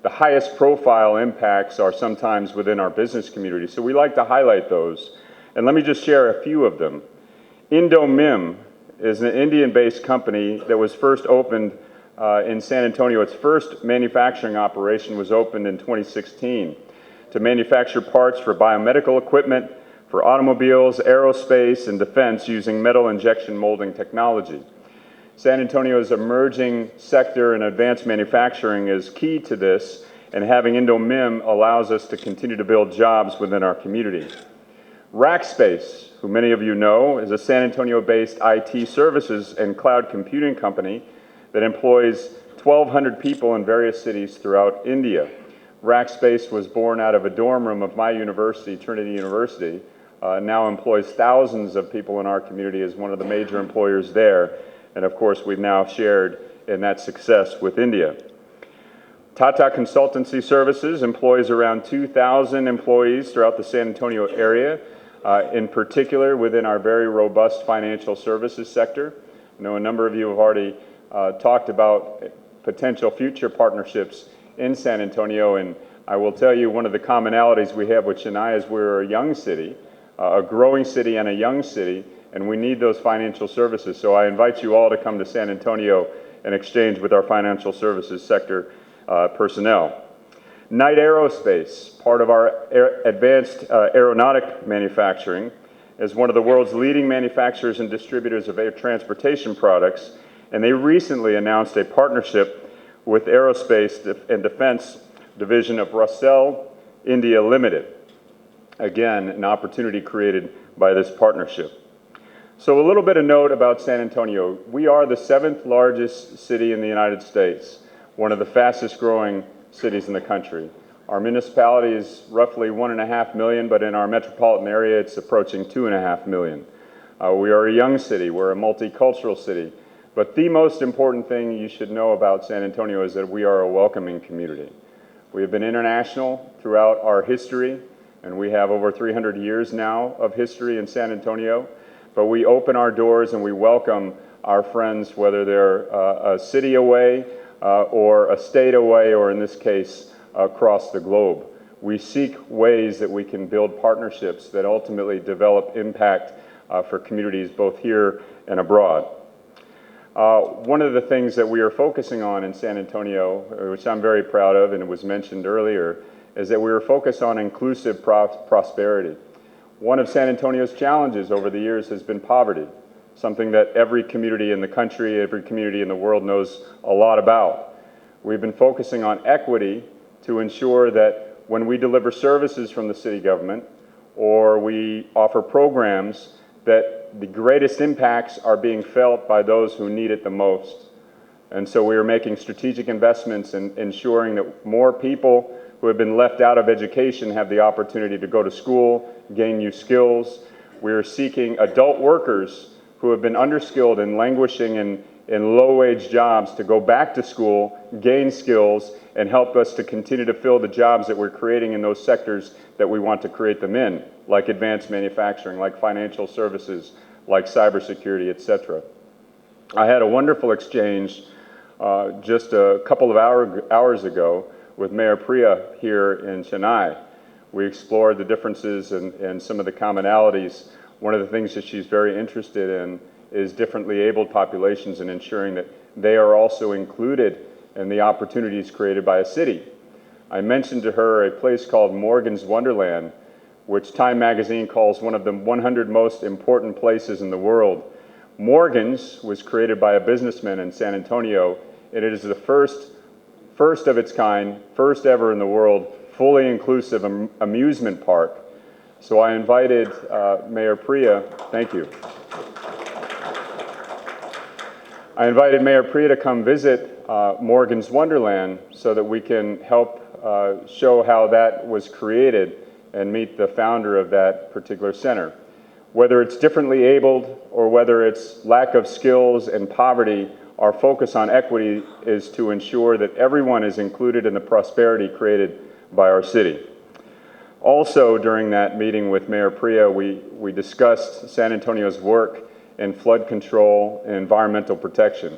highest profile impacts are sometimes within our business community. So we like to highlight those. And let me just share a few of them. Indomim is an Indian-based company that was first opened in San Antonio. Its first manufacturing operation was opened in 2016 to manufacture parts for biomedical equipment, for automobiles, aerospace, and defense using metal injection molding technology. San Antonio's emerging sector in advanced manufacturing is key to this, and having Indomim allows us to continue to build jobs within our community. Rackspace, who many of you know, is a San Antonio-based IT services and cloud computing company that employs 1,200 people in various cities throughout India. Rackspace was born out of a dorm room of my university, Trinity University, now employs thousands of people in our community as one of the major employers there. And of course, we've now shared in that success with India. Tata Consultancy Services employs around 2,000 employees throughout the San Antonio area, in particular within our very robust financial services sector. I know a number of you have already talked about potential future partnerships in San Antonio, and I will tell you one of the commonalities we have with Chennai is we're a young city, a growing city and a young city, and we need those financial services. So I invite you all to come to San Antonio and exchange with our financial services sector personnel. Knight Aerospace, part of our advanced aeronautic manufacturing, is one of the world's leading manufacturers and distributors of air transportation products, and they recently announced a partnership with Aerospace and Defense Division of Russell India Limited. Again, an opportunity created by this partnership. So a little bit of note about San Antonio. We are the 7th largest city in the United States, one of the fastest growing cities in the country. Our municipality is roughly 1.5 million, but in our metropolitan area, it's approaching 2.5 million. We are a young city, we're a multicultural city, but the most important thing you should know about San Antonio is that we are a welcoming community. We have been international throughout our history, and we have over 300 years now of history in San Antonio, but we open our doors and we welcome our friends, whether they're a city away or a state away, or in this case, across the globe. We seek ways that we can build partnerships that ultimately develop impact for communities both here and abroad. One of the things that we are focusing on in San Antonio, which I'm very proud of, and it was mentioned earlier, is that we are focused on inclusive prosperity. One of San Antonio's challenges over the years has been poverty, something that every community in the country, every community in the world knows a lot about. We've been focusing on equity to ensure that when we deliver services from the city government or we offer programs, that the greatest impacts are being felt by those who need it the most. And so we are making strategic investments in ensuring that more people who have been left out of education have the opportunity to go to school, gain new skills. We are seeking adult workers who have been underskilled and languishing in low-wage jobs to go back to school, gain skills, and help us to continue to fill the jobs that we're creating in those sectors that we want to create them in, like advanced manufacturing, like financial services, like cybersecurity, etc. I had a wonderful exchange just a couple of hours ago with Mayor Priya here in Chennai. We explored the differences and some of the commonalities. One of the things that she's very interested in is differently abled populations and ensuring that they are also included in the opportunities created by a city. I mentioned to her a place called Morgan's Wonderland, which Time Magazine calls one of the 100 most important places in the world. Morgan's was created by a businessman in San Antonio, and it is the first of its kind, first ever in the world, fully inclusive amusement park. So I invited Mayor Priya, thank you. I invited Mayor Priya to come visit Morgan's Wonderland so that we can help show how that was created and meet the founder of that particular center. Whether it's differently abled or whether it's lack of skills and poverty, our focus on equity is to ensure that everyone is included in the prosperity created by our city. Also, during that meeting with Mayor Priya, we discussed San Antonio's work in flood control and environmental protection.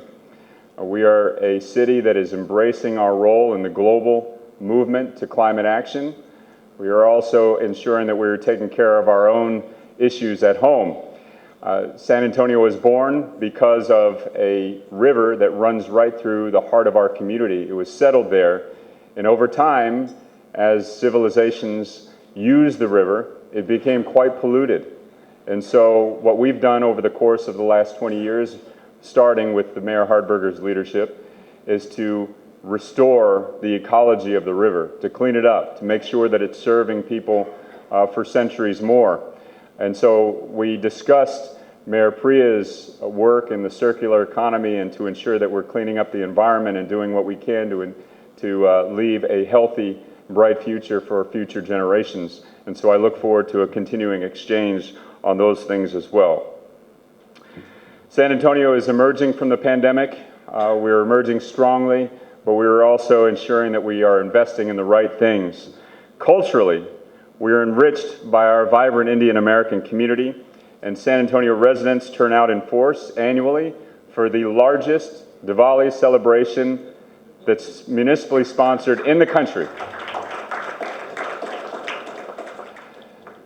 We are a city that is embracing our role in the global movement to climate action. We are also ensuring that we are taking care of our own issues at home. San Antonio was born because of a river that runs right through the heart of our community. It was settled there, and over time, as civilizations used the river, it became quite polluted. And so what we've done over the course of the last 20 years, starting with the Mayor Hardberger's leadership, is to restore the ecology of the river, to clean it up, to make sure that it's serving people for centuries more. And so we discussed Mayor Priya's work in the circular economy and to ensure that we're cleaning up the environment and doing what we can to leave a healthy, bright future for future generations. And so I look forward to a continuing exchange on those things as well. San Antonio is emerging from the pandemic. We're emerging strongly, but we are also ensuring that we are investing in the right things. Culturally, we are enriched by our vibrant Indian American community, and San Antonio residents turn out in force annually for the largest Diwali celebration that's municipally sponsored in the country.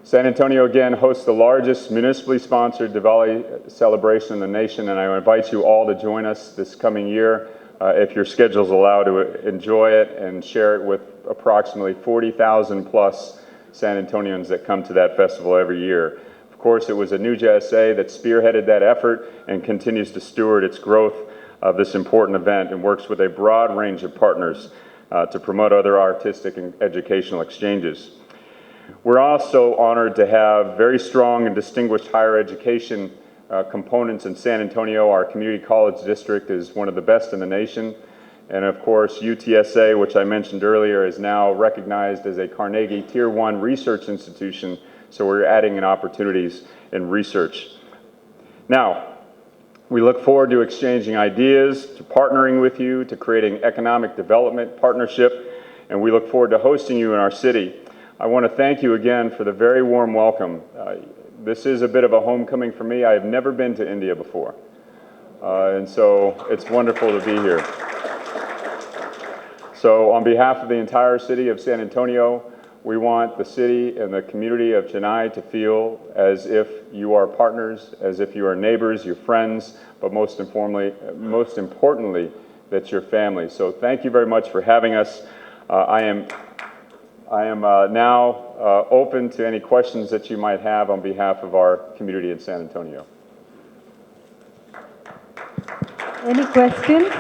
San Antonio again hosts the largest municipally sponsored Diwali celebration in the nation, and I invite you all to join us this coming year if your schedules allow, to enjoy it and share it with approximately 40,000 plus San Antonians that come to that festival every year. Of course, it was Anuja SA that spearheaded that effort and continues to steward its growth of this important event and works with a broad range of partners to promote other artistic and educational exchanges. We're also honored to have very strong and distinguished higher education components in San Antonio. Our community college district is one of the best in the nation. And of course, UTSA, which I mentioned earlier, is now recognized as a Carnegie Tier 1 research institution. So we're adding in opportunities in research. Now, we look forward to exchanging ideas, to partnering with you, to creating economic development partnership, and we look forward to hosting you in our city. I want to thank you again for the very warm welcome. This is a bit of a homecoming for me. I have never been to India before, and so it's wonderful to be here. So on behalf of the entire city of San Antonio, we want the city and the community of Chennai to feel as if you are partners, as if you are neighbors, your friends, but most importantly, that you're family. So thank you very much for having us. I am now open to any questions that you might have on behalf of our community in San Antonio. Any questions?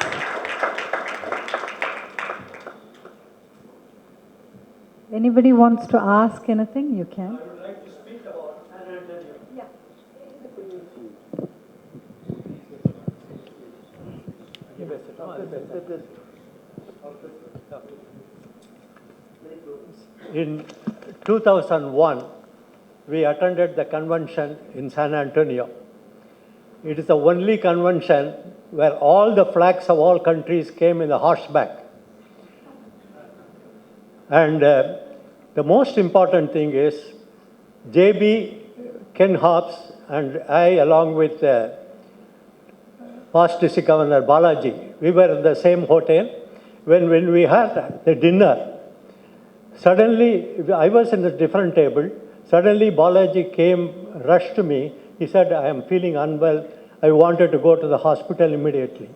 Anybody wants to ask anything, you can. I would like to speak about San Antonio. Yeah. In 2001, we attended the convention in San Antonio. It is the only convention where all the flags of all countries came in the horseback. And the most important thing is JB, Ken Hobbs, and I, along with past district governor Balaji, we were in the same hotel. When we had the dinner, suddenly, I was in a different table. Suddenly, Balaji came, rushed to me. He said, I am feeling unwell. I wanted to go to the hospital immediately.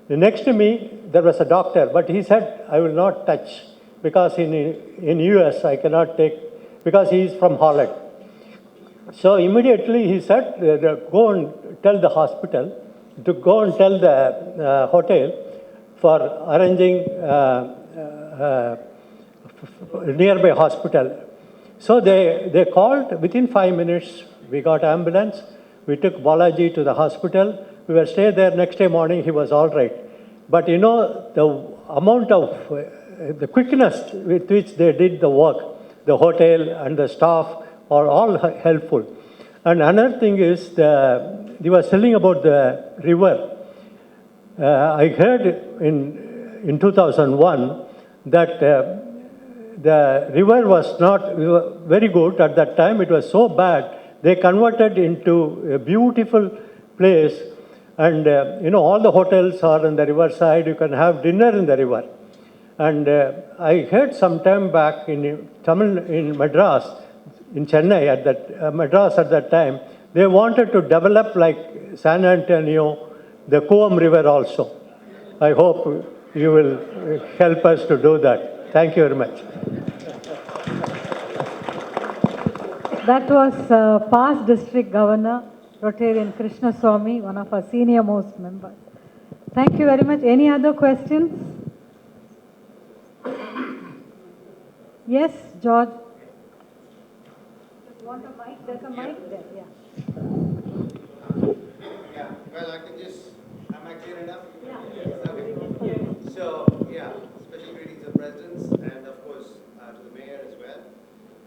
The next to me, there was a doctor, but he said, I will not touch. Because in US I cannot take, because he is from Holland. So immediately he said, go and tell the hospital, to go and tell the hotel for arranging nearby hospital. So they called, within 5 minutes we got ambulance, we took Balaji to the hospital, we were staying there, next day morning he was all right. But you know, the amount of the quickness with which they did the work, the hotel and the staff are all helpful. And another thing is, they were telling about the river. I heard in 2001 that the river was not very good at that time. It was so bad, they converted into a beautiful place. And you know, all the hotels are on the riverside. You can have dinner in the river. And I heard some time back in Madras, in Chennai, Madras at that time, they wanted to develop like San Antonio, the Coam River also. I hope you will help us to do that. Thank you very much. That was past district governor, Rotarian Krishna Swamy, one of our senior most members. Thank you very much. Any other questions? Yes, George. Want a mic? There's a mic there, yeah. Yeah, well, I can just, am I clear enough? Yeah. Okay. So, yeah, special greetings to the presidents and of course to the mayor as well.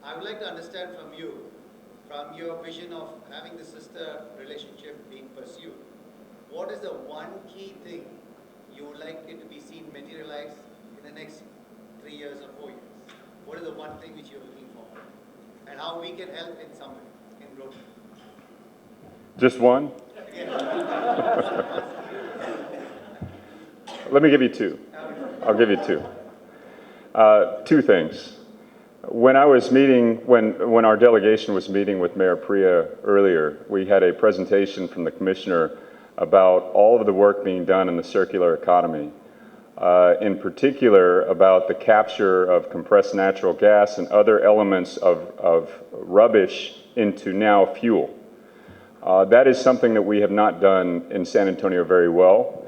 I would like to understand from you, from your vision of having the sister relationship being pursued, what is the one key thing you would like it to be seen materialize in the next 3 years or 4 years? What is the one thing which you're looking for? And how we can help in some way in Rotary? Just one? Let me give you two. I'll give you two. Two things. When I was meeting, when our delegation was meeting with Mayor Priya earlier, we had a presentation from the commissioner about all of the work being done in the circular economy. in particular about the capture of compressed natural gas and other elements of rubbish into now fuel. That is something that we have not done in San Antonio very well.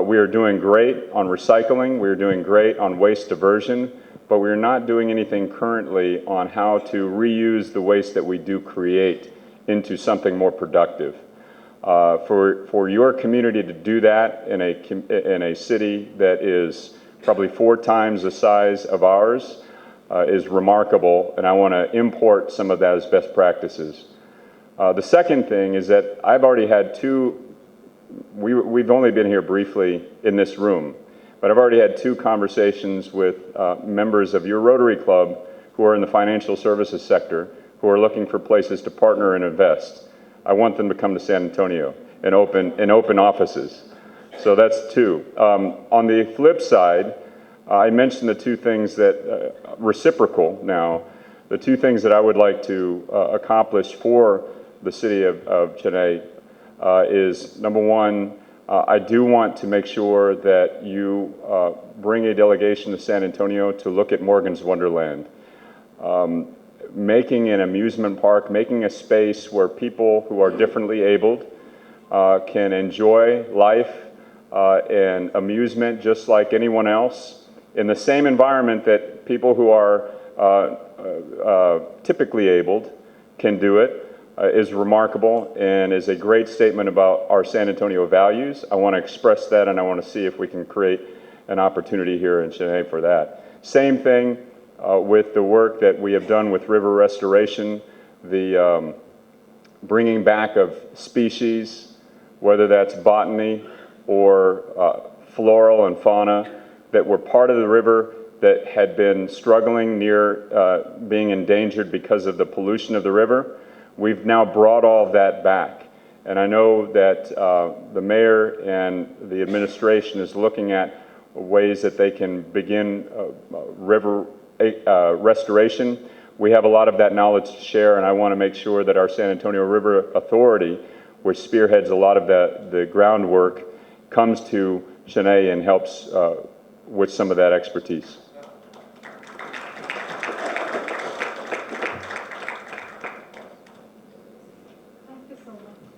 We are doing great on recycling, we are doing great on waste diversion, but we are not doing anything currently on how to reuse the waste that we do create into something more productive. For your community to do that in a city that is probably 4 times the size of ours is remarkable, and I want to import some of that as best practices. The second thing is that I've already had we've only been here briefly in this room, but I've already had 2 conversations with members of your Rotary Club who are in the financial services sector, who are looking for places to partner and invest. I want them to come to San Antonio and open offices. So that's 2. On the flip side, I mentioned the 2 things that, reciprocal now, the 2 things that I would like to accomplish for the city of Chennai is, number 1, I do want to make sure that you bring a delegation to San Antonio to look at Morgan's Wonderland. Making an amusement park, making a space where people who are differently abled can enjoy life and amusement just like anyone else in the same environment that people who are typically abled can do it is remarkable and is a great statement about our San Antonio values. I want to express that, and I want to see if we can create an opportunity here in Chennai for that. Same thing with the work that we have done with river restoration, the bringing back of species, whether that's botany or floral and fauna that were part of the river that had been struggling near being endangered because of the pollution of the river. We've now brought all of that back. And I know that the mayor and the administration is looking at ways that they can begin river restoration. We have a lot of that knowledge to share, and I want to make sure that our San Antonio River Authority, which spearheads a lot of the groundwork, comes to Chennai and helps with some of that expertise.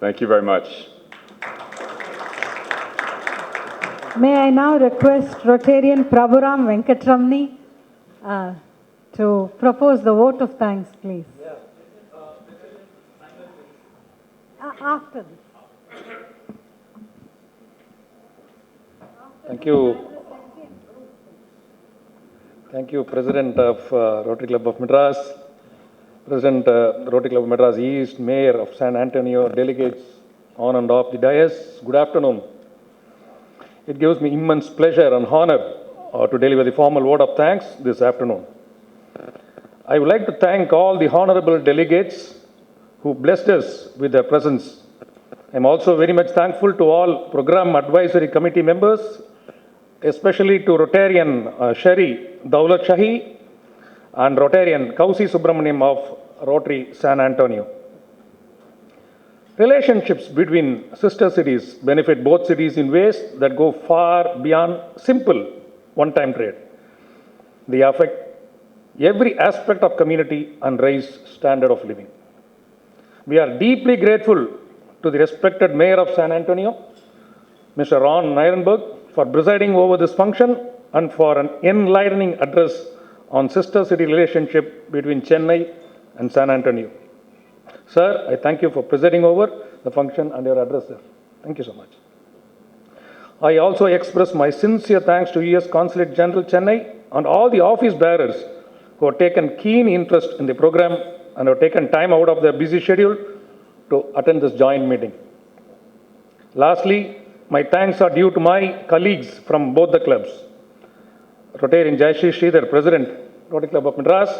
Thank you very much. May I now request Rotarian Prabhuram Venkatramani to propose the vote of thanks, please. After this. Thank you. Thank you, President of Rotary Club of Madras, President Rotary Club of Madras East, Mayor of San Antonio, delegates on and off the dais. Good afternoon. It gives me immense pleasure and honor to deliver the formal vote of thanks this afternoon. I would like to thank all the honorable delegates who blessed us with their presence. I am also very much thankful to all Program Advisory Committee members, especially to Rotarian Sherry Daulat Shahi and Rotarian Kausi Subramaniam of Rotary San Antonio. Relationships between sister cities benefit both cities in ways that go far beyond simple one-time trade. They affect every aspect of community and raise standard of living. We are deeply grateful to the respected Mayor of San Antonio, Mr. Ron Nirenberg, for presiding over this function and for an enlightening address on sister city relationship between Chennai and San Antonio. Sir, I thank you for presiding over the function and your address, sir. Thank you so much. I also express my sincere thanks to U.S. Consulate General Chennai and all the office bearers who have taken keen interest in the program and have taken time out of their busy schedule to attend this joint meeting. Lastly, my thanks are due to my colleagues from both the clubs. Rotarian Jayashree Sridhar, President, Rotary Club of Madras,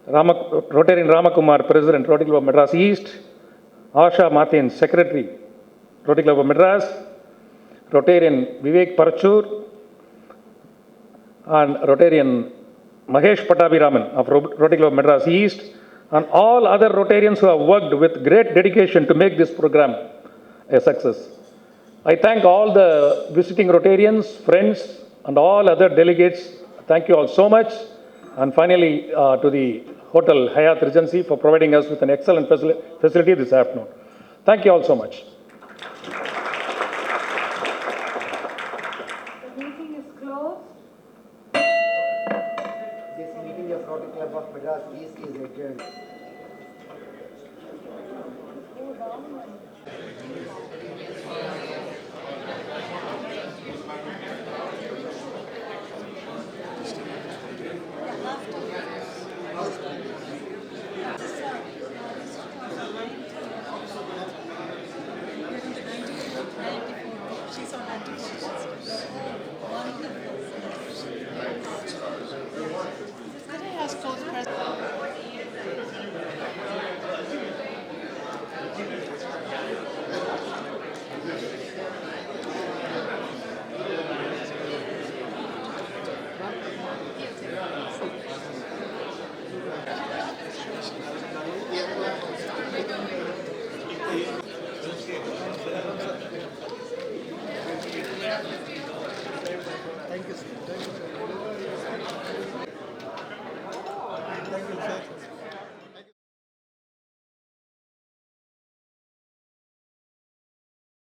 Rotarian Ramakumar, President, Rotary Club of Madras East, Asha Mathin, Secretary, Rotary Club of Madras, Rotarian Vivek Parachur, and Rotarian Mahesh Pattabhiraman of Rotary Club of Madras East, and all other Rotarians who have worked with great dedication to make this program a success. I thank all the visiting Rotarians, friends, and all other delegates, thank you all so much. And finally, to the Hotel Hyatt Regency for providing us with an excellent facility this afternoon. Thank you all so much.